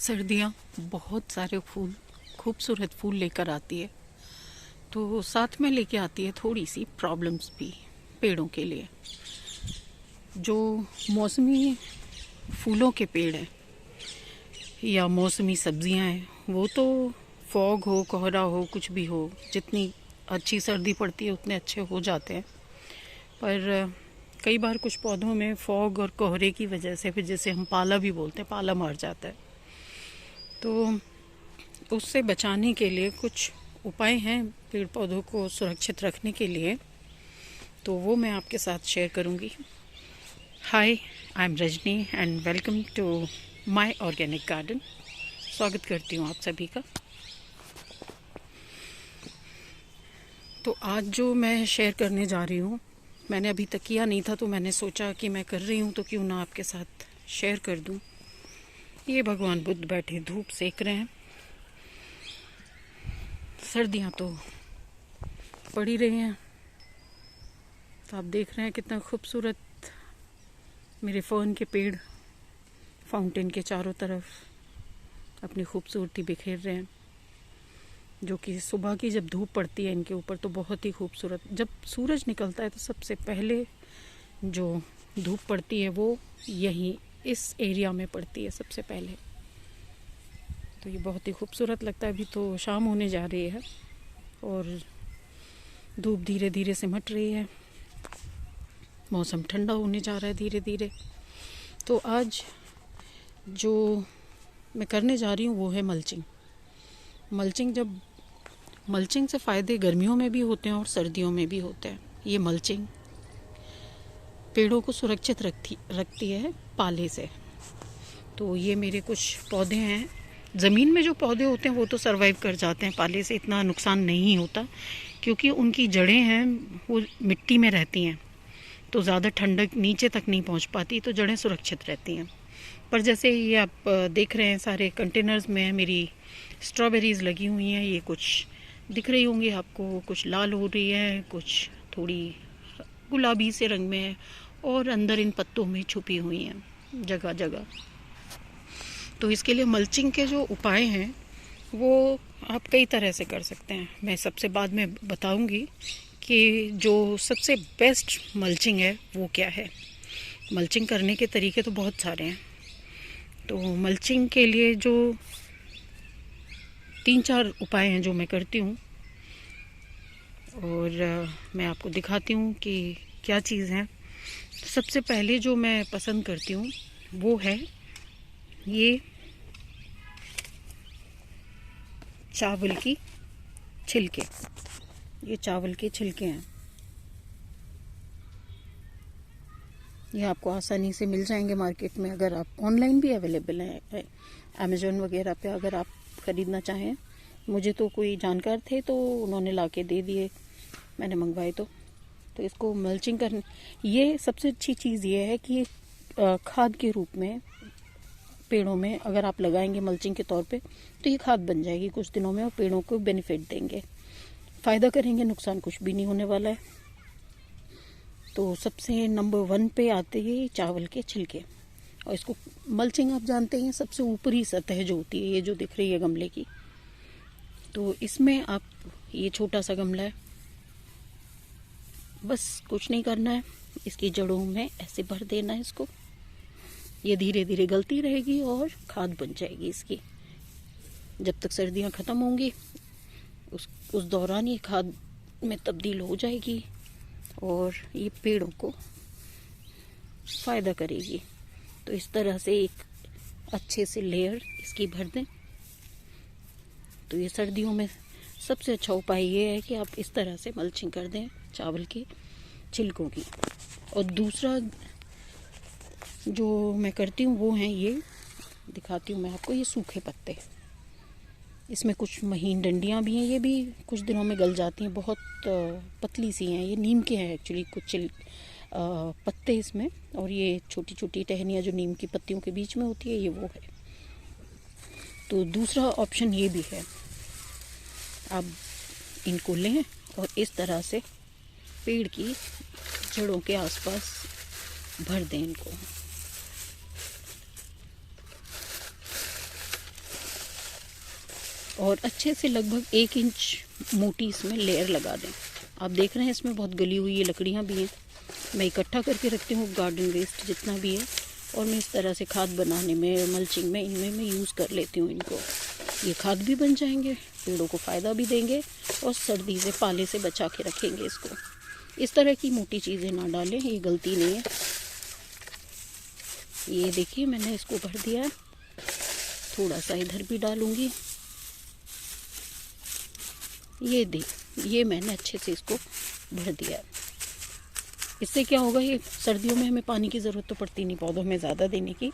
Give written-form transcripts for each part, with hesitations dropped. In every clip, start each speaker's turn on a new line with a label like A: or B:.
A: सर्दियाँ बहुत सारे फूल, खूबसूरत फूल लेकर आती है, तो साथ में लेके आती है थोड़ी सी प्रॉब्लम्स भी पेड़ों के लिए। जो मौसमी फूलों के पेड़ हैं या मौसमी सब्जियां हैं, वो तो फॉग हो, कोहरा हो, कुछ भी हो, जितनी अच्छी सर्दी पड़ती है उतने अच्छे हो जाते हैं। पर कई बार कुछ पौधों में फॉग और कोहरे की वजह से, फिर जैसे हम पाला भी बोलते हैं, पाला मार जाता है। तो उससे बचाने के लिए कुछ उपाय हैं पेड़ पौधों को सुरक्षित रखने के लिए, तो वो मैं आपके साथ शेयर करूंगी। Hi, I am Rajni and welcome to my organic garden. स्वागत करती हूँ आप सभी का। तो आज जो मैं शेयर करने जा रही हूँ, मैंने अभी तक किया नहीं था, तो मैंने सोचा कि मैं कर रही हूँ तो क्यों ना आपके साथ शेयर कर दूँ। ये भगवान बुद्ध बैठे धूप सेक रहे हैं। सर्दियाँ तो पड़ ही रही हैं, तो आप देख रहे हैं कितना खूबसूरत मेरे फर्न के पेड़ फाउंटेन के चारों तरफ अपनी खूबसूरती बिखेर रहे हैं, जो कि सुबह की जब धूप पड़ती है इनके ऊपर तो बहुत ही खूबसूरत। जब सूरज निकलता है तो सबसे पहले जो धूप पड़ती है वो यहीं इस एरिया में पड़ती है सबसे पहले, तो ये बहुत ही खूबसूरत लगता है। अभी तो शाम होने जा रही है और धूप धीरे धीरे सिमट रही है, मौसम ठंडा होने जा रहा है धीरे धीरे। तो आज जो मैं करने जा रही हूँ वो है मल्चिंग। मल्चिंग से फ़ायदे गर्मियों में भी होते हैं और सर्दियों में भी होते हैं। ये मल्चिंग पेड़ों को सुरक्षित रखती है पाले से। तो ये मेरे कुछ पौधे हैं। ज़मीन में जो पौधे होते हैं वो तो सरवाइव कर जाते हैं, पाले से इतना नुकसान नहीं होता, क्योंकि उनकी जड़ें हैं वो मिट्टी में रहती हैं, तो ज़्यादा ठंडक नीचे तक नहीं पहुंच पाती, तो जड़ें सुरक्षित रहती हैं। पर जैसे ये आप देख रहे हैं सारे कंटेनर्स में मेरी स्ट्रॉबेरीज़ लगी हुई हैं। ये कुछ दिख रही होंगी आपको, कुछ लाल हो रही है, कुछ थोड़ी गुलाबी से रंग में है, और अंदर इन पत्तों में छुपी हुई हैं जगह जगह। तो इसके लिए मल्चिंग के जो उपाय हैं वो आप कई तरह से कर सकते हैं। मैं सबसे बाद में बताऊंगी कि जो सबसे बेस्ट मल्चिंग है वो क्या है। मल्चिंग करने के तरीके तो बहुत सारे हैं। तो मल्चिंग के लिए जो 3-4 उपाय हैं जो मैं करती हूँ, और मैं आपको दिखाती हूँ कि क्या चीज़ है। सबसे पहले जो मैं पसंद करती हूँ वो है ये चावल की छिलके। ये चावल के छिलके हैं, ये आपको आसानी से मिल जाएंगे मार्केट में। अगर आप ऑनलाइन भी अवेलेबल है अमेज़न वगैरह पे, अगर आप ख़रीदना चाहें। मुझे तो कोई जानकार थे तो उन्होंने ला के दे दिए, मैंने मंगवाए। तो इसको मल्चिंग करने, ये सबसे अच्छी चीज़ ये है कि खाद के रूप में पेड़ों में अगर आप लगाएंगे मल्चिंग के तौर पे, तो ये खाद बन जाएगी कुछ दिनों में और पेड़ों को बेनिफिट देंगे, फ़ायदा करेंगे, नुकसान कुछ भी नहीं होने वाला है। तो सबसे नंबर 1 पे आते हैं चावल के छिलके। और इसको मल्चिंग आप जानते हैं सबसे ऊपरी सतह जो होती है, ये जो दिख रही है गमले की, तो इसमें आप, ये छोटा सा गमला है, बस कुछ नहीं करना है, इसकी जड़ों में ऐसे भर देना है इसको। ये धीरे धीरे गलती रहेगी और खाद बन जाएगी इसकी। जब तक सर्दियाँ ख़त्म होंगी उस दौरान ये खाद में तब्दील हो जाएगी और ये पेड़ों को फ़ायदा करेगी। तो इस तरह से एक अच्छे से लेयर इसकी भर दें। तो ये सर्दियों में सबसे अच्छा उपाय ये है कि आप इस तरह से मल्चिंग कर दें चावल के छिलकों की। और दूसरा जो मैं करती हूँ वो है, ये दिखाती हूँ मैं आपको, ये सूखे पत्ते। इसमें कुछ महीन डंडियाँ भी हैं, ये भी कुछ दिनों में गल जाती हैं, बहुत पतली सी हैं। ये नीम के हैं एक्चुअली, कुछ पत्ते इसमें, और ये छोटी छोटी टहनियाँ जो नीम की पत्तियों के बीच में होती है, ये वो है। तो दूसरा ऑप्शन ये भी है, आप इनको लें और इस तरह से पेड़ की जड़ों के आसपास भर दें इनको। और अच्छे से लगभग 1 इंच मोटी इसमें लेयर लगा दें। आप देख रहे हैं इसमें बहुत गली हुई ये लकड़ियाँ भी हैं। मैं इकट्ठा करके रखती हूँ गार्डन वेस्ट जितना भी है, और मैं इस तरह से खाद बनाने में, मल्चिंग में, इनमें मैं यूज़ कर लेती हूँ इनको। ये खाद भी बन जाएंगे, पेड़ों को फ़ायदा भी देंगे और सर्दी से, पाले से बचा के रखेंगे इसको। इस तरह की मोटी चीज़ें ना डालें, ये गलती नहीं है। ये देखिए मैंने इसको भर दिया है, थोड़ा सा इधर भी डालूंगी। ये मैंने अच्छे से इसको भर दिया है। इससे क्या होगा, ये सर्दियों में हमें पानी की ज़रूरत तो पड़ती नहीं पौधों में ज़्यादा देने की,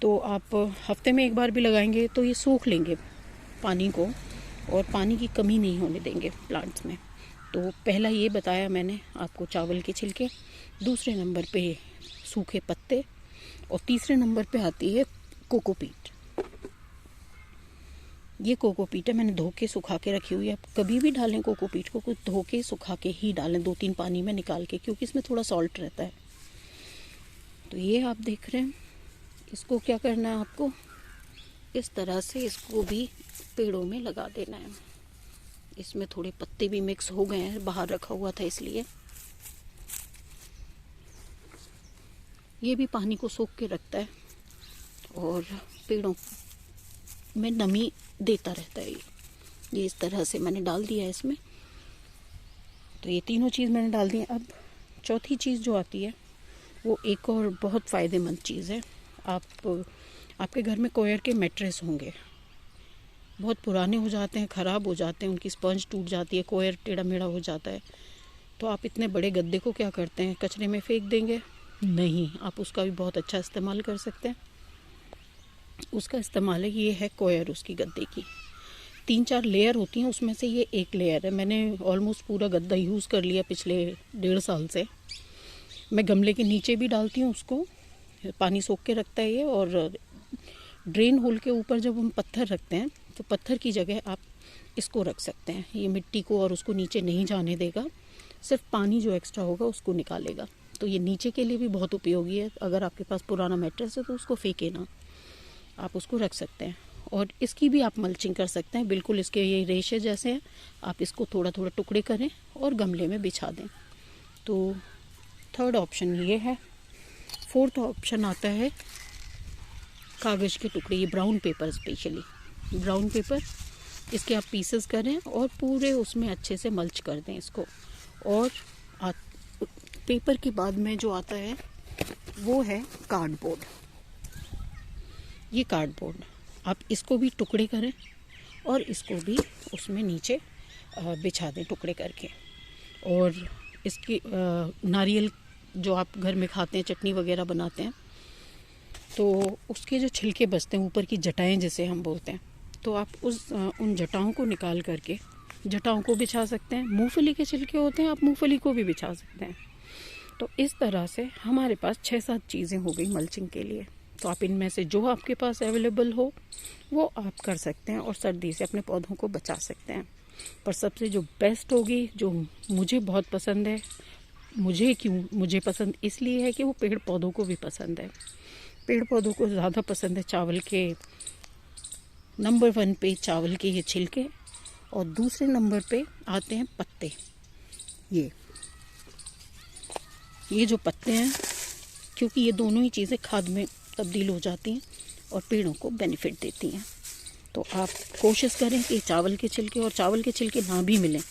A: तो आप हफ्ते में 1 बार भी लगाएंगे तो ये सूख लेंगे पानी को, और पानी की कमी नहीं होने देंगे प्लांट्स में। तो पहला ये बताया मैंने आपको चावल के छिलके, दूसरे नंबर पे सूखे पत्ते, और तीसरे नंबर पे आती है कोकोपीट। ये कोकोपीट है, मैंने धो के सुखा के रखी हुई है। आप कभी भी डालें कोकोपीट को, कुछ धो के सुखा के ही डालें, 2-3 पानी में निकाल के, क्योंकि इसमें थोड़ा सॉल्ट रहता है। तो ये आप देख रहे हैं, इसको क्या करना है आपको, इस तरह से इसको भी पेड़ों में लगा देना है। इसमें थोड़े पत्ते भी मिक्स हो गए हैं, बाहर रखा हुआ था इसलिए। ये भी पानी को सोख के रखता है और पेड़ों में नमी देता रहता है। ये इस तरह से मैंने डाल दिया है इसमें। तो ये तीनों चीज़ मैंने डाल दी है। अब चौथी चीज़ जो आती है वो एक और बहुत फ़ायदेमंद चीज़ है। आपके घर में कोयर के मैट्रेस होंगे, बहुत पुराने हो जाते हैं, ख़राब हो जाते हैं, उनकी स्पंज टूट जाती है, कोयर टेढ़ा मेढ़ा हो जाता है। तो आप इतने बड़े गद्दे को क्या करते हैं, कचरे में फेंक देंगे? नहीं, आप उसका भी बहुत अच्छा इस्तेमाल कर सकते हैं। उसका इस्तेमाल है, ये है कोयर उसकी गद्दे की। 3-4 लेयर होती हैं, उसमें से ये एक लेयर है। मैंने ऑलमोस्ट पूरा गद्दा यूज़ कर लिया पिछले 1.5 साल से। मैं गमले के नीचे भी डालती हूँ उसको, पानी सोख के रखता है ये। और ड्रेन होल के ऊपर जब हम पत्थर रखते हैं तो पत्थर की जगह आप इसको रख सकते हैं। ये मिट्टी को और उसको नीचे नहीं जाने देगा, सिर्फ पानी जो एक्स्ट्रा होगा उसको निकालेगा। तो ये नीचे के लिए भी बहुत उपयोगी है। अगर आपके पास पुराना मैट्रेस है तो उसको फेंके ना, आप उसको रख सकते हैं। और इसकी भी आप मल्चिंग कर सकते हैं, बिल्कुल इसके ये रेशे जैसे हैं। आप इसको थोड़ा थोड़ा टुकड़े करें और गमले में बिछा दें। तो 3rd ऑप्शन ये है। 4th ऑप्शन आता है कागज़ के टुकड़े, ये brown paper, specially brown paper. इसके आप पीसेस करें और पूरे उसमें अच्छे से मल्च कर दें इसको। और पेपर के बाद में जो आता है वो है कार्डबोर्ड। ये कार्डबोर्ड, आप इसको भी टुकड़े करें और इसको भी उसमें नीचे बिछा दें टुकड़े करके। और इसकी नारियल जो आप घर में खाते हैं, चटनी वगैरह बनाते हैं, तो उसके जो छिलके बचते हैं, ऊपर की जटाएं जिसे हम बोलते हैं, तो आप उन जटाओं को निकाल करके जटाओं को बिछा सकते हैं। मूंगफली के छिलके होते हैं, आप मूंगफली को भी बिछा सकते हैं। तो इस तरह से हमारे पास 6-7 चीज़ें हो गई मल्चिंग के लिए। तो आप इनमें से जो आपके पास अवेलेबल हो वो आप कर सकते हैं और सर्दी से अपने पौधों को बचा सकते हैं। पर सबसे जो बेस्ट होगी, जो मुझे बहुत पसंद है, मुझे पसंद इसलिए है कि वो पेड़ पौधों को भी पसंद है। पेड़ पौधों को ज़्यादा पसंद है चावल के, नंबर 1 पे चावल के ये छिलके, और दूसरे नंबर पे आते हैं पत्ते। ये जो पत्ते हैं, क्योंकि ये दोनों ही चीज़ें खाद में तब्दील हो जाती हैं और पेड़ों को बेनिफिट देती हैं। तो आप कोशिश करें कि चावल के छिलके, और चावल के छिलके ना भी मिलें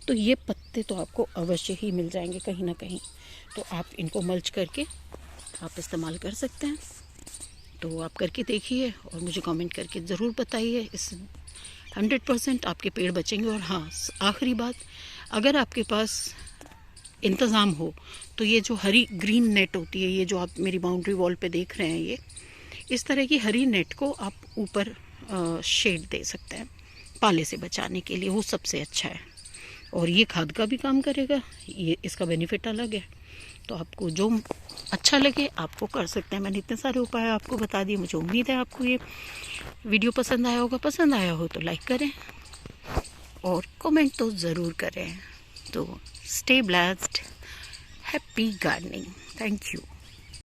A: तो ये पत्ते तो आपको अवश्य ही मिल जाएंगे कहीं ना कहीं। तो आप इनको मल्च करके आप इस्तेमाल कर सकते हैं। तो आप करके देखिए और मुझे कमेंट करके ज़रूर बताइए। इस 100% आपके पेड़ बचेंगे। और हाँ, आखिरी बात, अगर आपके पास इंतज़ाम हो तो ये जो हरी ग्रीन नेट होती है, ये जो आप मेरी बाउंड्री वॉल पे देख रहे हैं, ये इस तरह की हरी नेट को आप ऊपर शेड दे सकते हैं पाले से बचाने के लिए, वो सबसे अच्छा है। और ये खाद का भी काम करेगा, ये इसका बेनिफिट अलग है। तो आपको जो अच्छा लगे आपको कर सकते हैं। मैंने इतने सारे उपाय आपको बता दिए। मुझे उम्मीद है आपको ये वीडियो पसंद आया होगा। पसंद आया हो तो लाइक करें और कमेंट तो ज़रूर करें। तो stay blessed, happy gardening, thank you.